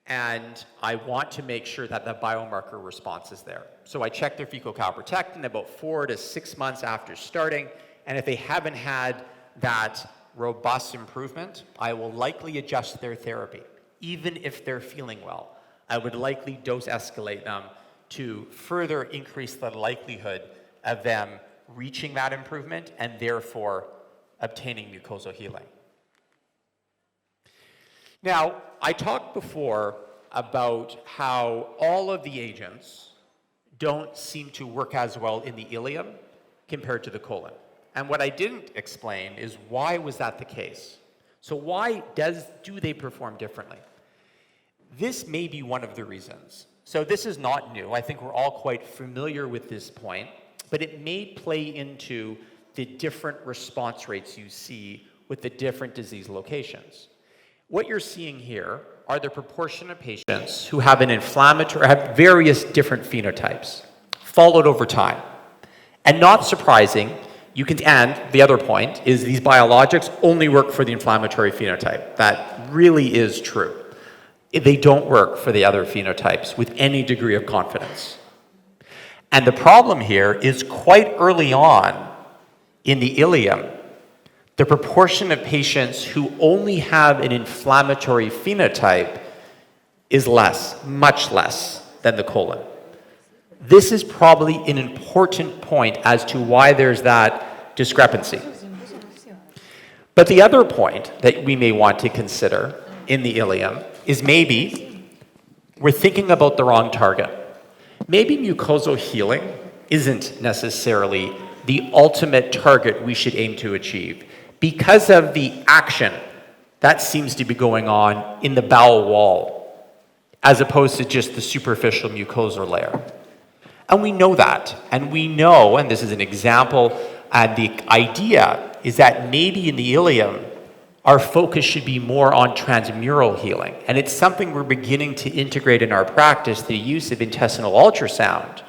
and I want to make sure that the biomarker response is there. So I check their fecal calprotectin about 4 to 6 months after starting, and if they haven't had that robust improvement, I will likely adjust their therapy. Even if they're feeling well, I would likely dose escalate them to further increase the likelihood of them reaching that improvement and therefore obtaining mucosal healing. Now, I talked before about how all of the agents don't seem to work as well in the ileum compared to the colon. And what I didn't explain is why was that the case? So why do they perform differently? This may be one of the reasons. So this is not new. I think we're all quite familiar with this point, but it may play into the different response rates you see with the different disease locations. What you're seeing here are the proportion of patients who have an inflammatory, have various different phenotypes, followed over time. And not surprising, and the other point is these biologics only work for the inflammatory phenotype. That really is true. They don't work for the other phenotypes with any degree of confidence. And the problem here is quite early on in the ileum, the proportion of patients who only have an inflammatory phenotype is less, much less than the colon. This is probably an important point as to why there's that discrepancy. But the other point that we may want to consider in the ileum is maybe we're thinking about the wrong target. Maybe mucosal healing isn't necessarily the ultimate target we should aim to achieve because of the action that seems to be going on in the bowel wall as opposed to just the superficial mucosal layer. And we know that, and we know, and this is an example, and the idea is that maybe in the ileum, our focus should be more on transmural healing. And it's something we're beginning to integrate in our practice, the use of intestinal ultrasound,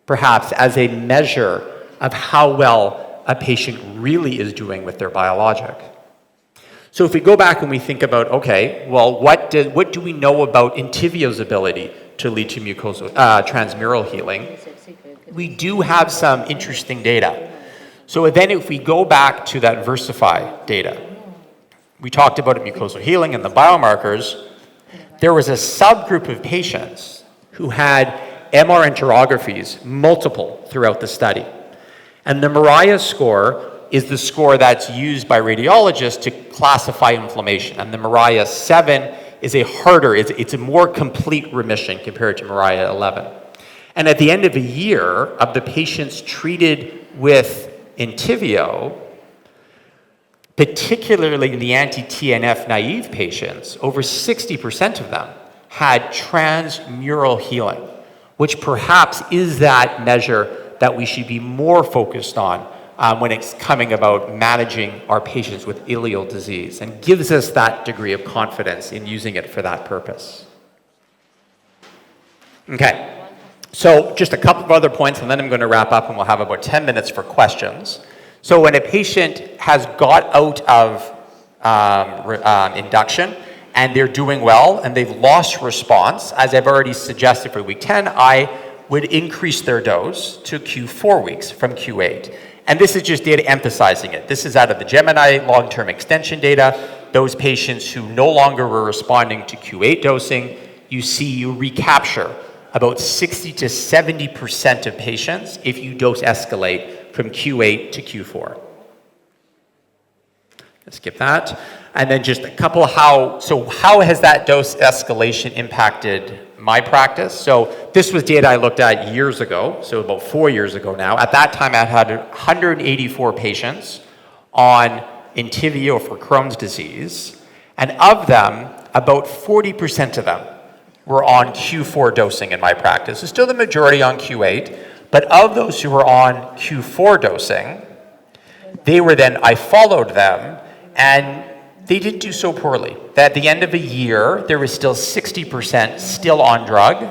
perhaps as a measure of how well a patient really is doing with their biologic. So if we go back and we think about, okay, well, what do we know about Entyvio's ability to lead to mucosal transmural healing? We do have some interesting data. So then if we go back to that Versify data, we talked about mucosal healing and the biomarkers. There was a subgroup of patients who had MR enterographies, multiple throughout the study. And the Mariah score is the score that's used by radiologists to classify inflammation. And the Mariah 7 is it's a more complete remission compared to Mariah 11. And at the end of a year of the patients treated with Entyvio, particularly in the anti-TNF naive patients, over 60% of them had transmural healing, which perhaps is that measure that we should be more focused on when it's coming about managing our patients with ileal disease, and gives us that degree of confidence in using it for that purpose. Okay, so just a couple of other points, and then I'm going to wrap up, and we'll have about 10 minutes for questions. So when a patient has got out of induction, and they're doing well, and they've lost response, as I've already suggested for week 10, I would increase their dose to Q4 weeks from Q8. And this is just data emphasizing it. This is out of the Gemini long-term extension data. Those patients who no longer were responding to Q8 dosing, you recapture about 60 to 70% of patients if you dose escalate from Q8 to Q4. Let's skip that. And then just a couple of how has that dose escalation impacted my practice? So this was data I looked at years ago, so about 4 years ago now. At that time, I had 184 patients on Entyvio for Crohn's disease, and of them, about 40% of them were on Q4 dosing in my practice. So still the majority on Q8, but of those who were on Q4 dosing, I followed them, and they didn't do so poorly. That at the end of a year, there was still 60% still on drug,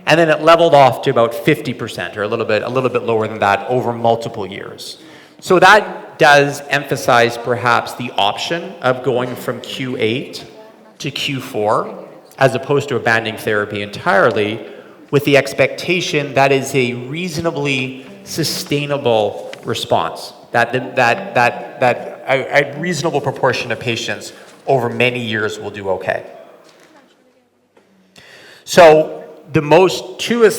and then it leveled off to about 50%, or a little bit lower than that over multiple years. So that does emphasize perhaps the option of going from Q8 to Q4, as opposed to abandoning therapy entirely, with the expectation that is a reasonably sustainable response, that a reasonable proportion of patients over many years will do okay. So the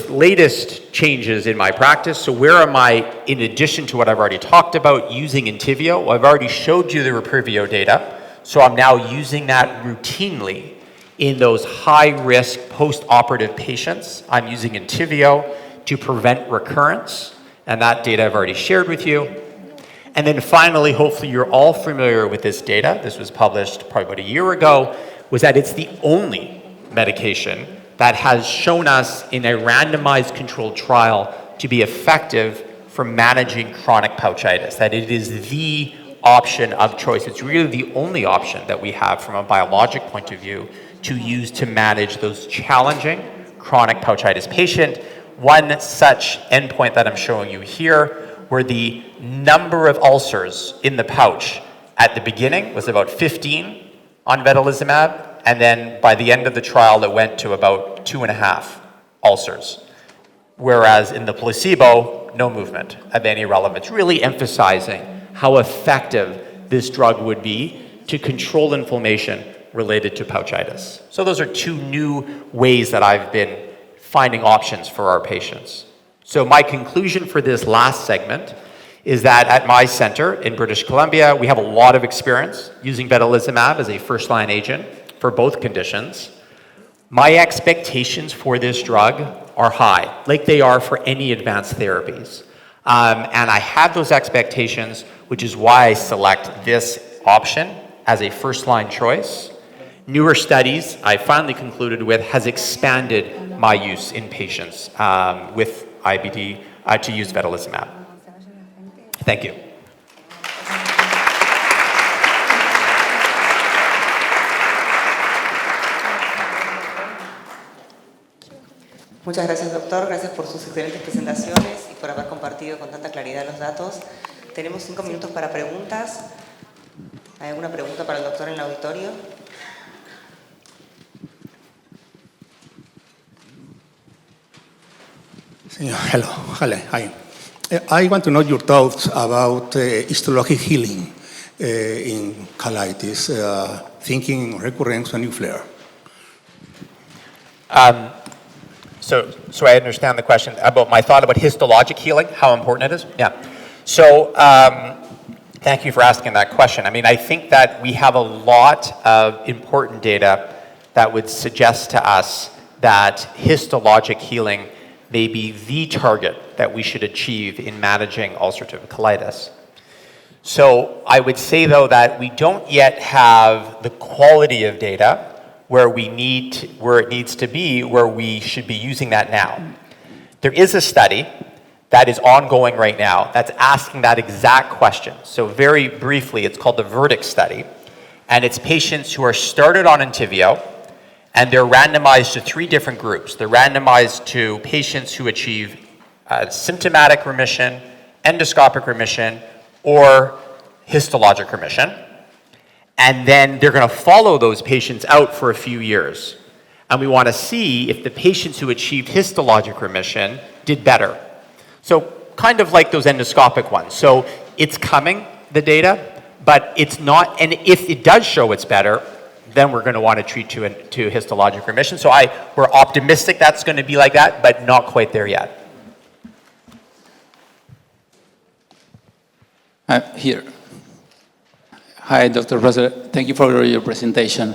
latest changes in my practice, so where am I, in addition to what I've already talked about, using Entyvio? Well, I've already showed you the Reprivio data, so I'm now using that routinely in those high-risk post-operative patients. I'm using Entyvio to prevent recurrence, and that data I've already shared with you. And then finally, hopefully you're all familiar with this data. This was published probably about a year ago, was that it's the only medication that has shown us in a randomized controlled trial to be effective for managing chronic pouchitis, that it is the option of choice. It's really the only option that we have from a biologic point of view to use to manage those challenging chronic pouchitis patient. One such endpoint that I'm showing you here, where the number of ulcers in the pouch at the beginning was about 15 on vedolizumab, and then by the end of the trial it went to about 2.5 ulcers. Whereas in the placebo, no movement of any relevance, really emphasizing how effective this drug would be to control inflammation related to pouchitis. So those are two new ways that I've been finding options for our patients. So my conclusion for this last segment is that at my center in British Columbia, we have a lot of experience using vedolizumab as a first-line agent for both conditions. My expectations for this drug are high, like they are for any advanced therapies. And I have those expectations, which is why I select this option as a first-line choice. Newer studies I finally concluded with has expanded my use in patients with IBD to use vedolizumab. Thank you. Muchas gracias, doctor. Gracias por sus excelentes presentaciones y por haber compartido con tanta claridad los datos. Tenemos 5 minutos para preguntas. ¿Hay alguna pregunta para el doctor en el auditorio? Hello. Hi. I want to know your thoughts about histologic healing in colitis, thinking recurrence and new flare. So I understand the question about my thought about histologic healing, how important it is? Yeah. So thank you for asking that question. I mean, I think that we have a lot of important data that would suggest to us that histologic healing may be the target that we should achieve in managing ulcerative colitis. So I would say, though, that we don't yet have the quality of data where it needs to be, where we should be using that now. There is a study that is ongoing right now that's asking that exact question. So very briefly, it's called the verdict study. And it's patients who are started on Entyvio, and they're randomized to 3 different groups. They're randomized to patients who achieve symptomatic remission, endoscopic remission, or histologic remission. And then they're going to follow those patients out for a few years. And we want to see if the patients who achieved histologic remission did better. So kind of like those endoscopic ones. So it's coming, the data, but it's not, and if it does show it's better, then we're going to want to treat to histologic remission. So we're optimistic that's going to be like that, but not quite there yet. Here. Hi, Dr. Rosler. Thank you for your presentation.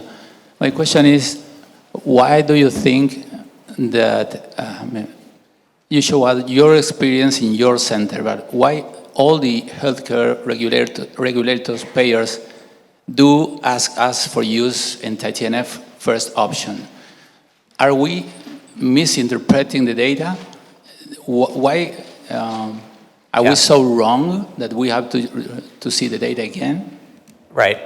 My question is, why do you think that you show us your experience in your center, but why all the healthcare regulators, payers, do ask us for use anti-TNF first option? Are we misinterpreting the data? Why are we so wrong that we have to see the data again? Right.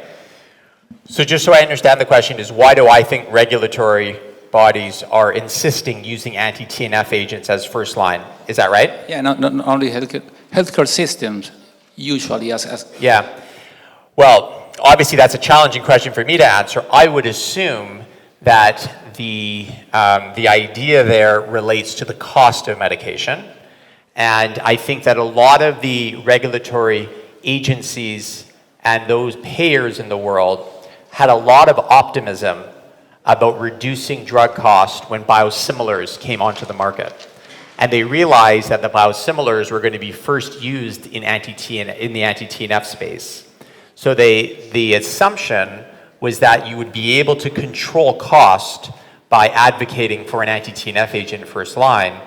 So just so I understand the question is, why do I think regulatory bodies are insisting using anti-TNF agents as first line? Is that right? Yeah, not only healthcare systems usually ask. Yeah. Well, obviously that's a challenging question for me to answer. I would assume that the idea there relates to the cost of medication. And I think that a lot of the regulatory agencies and those payers in the world had a lot of optimism about reducing drug cost when biosimilars came onto the market. And they realized that the biosimilars were going to be first used in the anti-TNF space. So the assumption was that you would be able to control cost by advocating for an anti-TNF agent first line,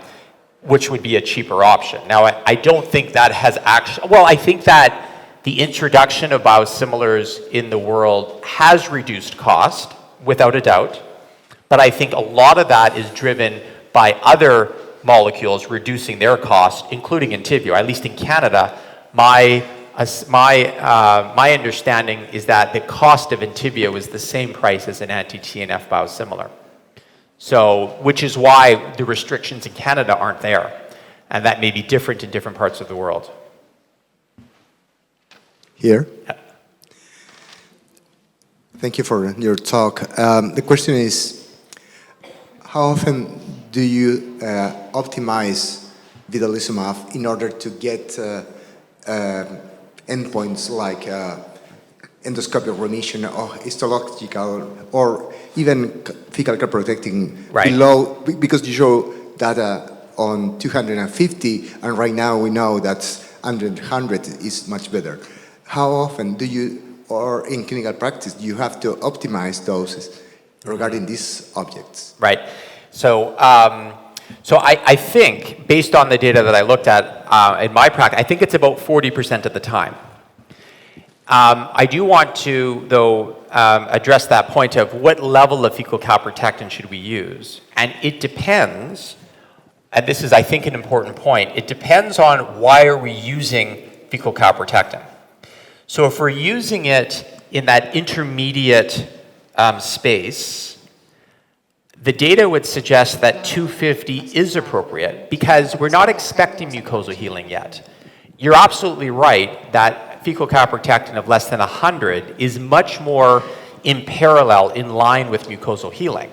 which would be a cheaper option. Now, I don't think that has actually, well, I think that the introduction of biosimilars in the world has reduced cost, without a doubt, but I think a lot of that is driven by other molecules reducing their cost, including Entyvio. At least in Canada, my understanding is that the cost of Entyvio is the same price as an anti-TNF biosimilar. So, which is why the restrictions in Canada aren't there, and that may be different in different parts of the world. Here. Thank you for your talk. The question is, how often do you optimize vedolizumab in order to get endpoints like endoscopic remission or histological or even fecal care protecting below, because you show data on 250 and right now we know that under 100 is much better. How often do you, or in clinical practice, do you have to optimize doses regarding these objects? Right. So, I think, based on the data that I looked at in my practice, I think it's about 40% of the time. I do want to, though, address that point of what level of fecal calprotectin should we use. And it depends, and this is, I think, an important point, it depends on why are we using fecal calprotectin. So if we're using it in that intermediate space, the data would suggest that 250 is appropriate because we're not expecting mucosal healing yet. You're absolutely right that fecal calprotectin of less than 100 is much more in parallel, in line with mucosal healing.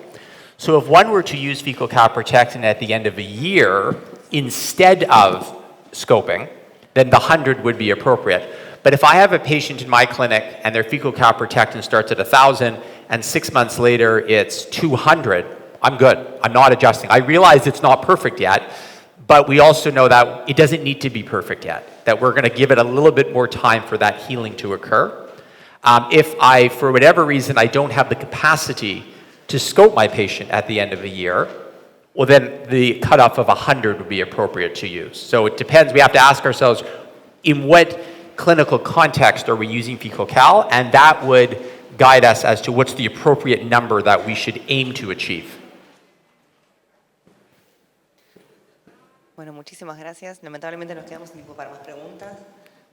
So if one were to use fecal calprotectin at the end of a year instead of scoping, then the 100 would be appropriate. But if I have a patient in my clinic and their fecal calprotectin starts at 1,000 and 6 months later it's 200, I'm good. I'm not adjusting. I realize it's not perfect yet, but we also know that it doesn't need to be perfect yet, that we're going to give it a little bit more time for that healing to occur. If I, for whatever reason, I don't have the capacity to scope my patient at the end of a year, well then the cutoff of 100 would be appropriate to use. So it depends. We have to ask ourselves, in what clinical context are we using fecal cal, and that would guide us as to what's the appropriate number that we should aim to achieve. Bueno, muchísimas gracias. Lamentablemente nos quedamos sin tiempo para más preguntas.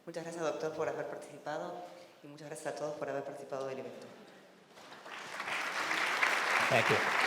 Muchas gracias, doctor, por haber participado y muchas gracias a todos por haber participado del evento. Thank you.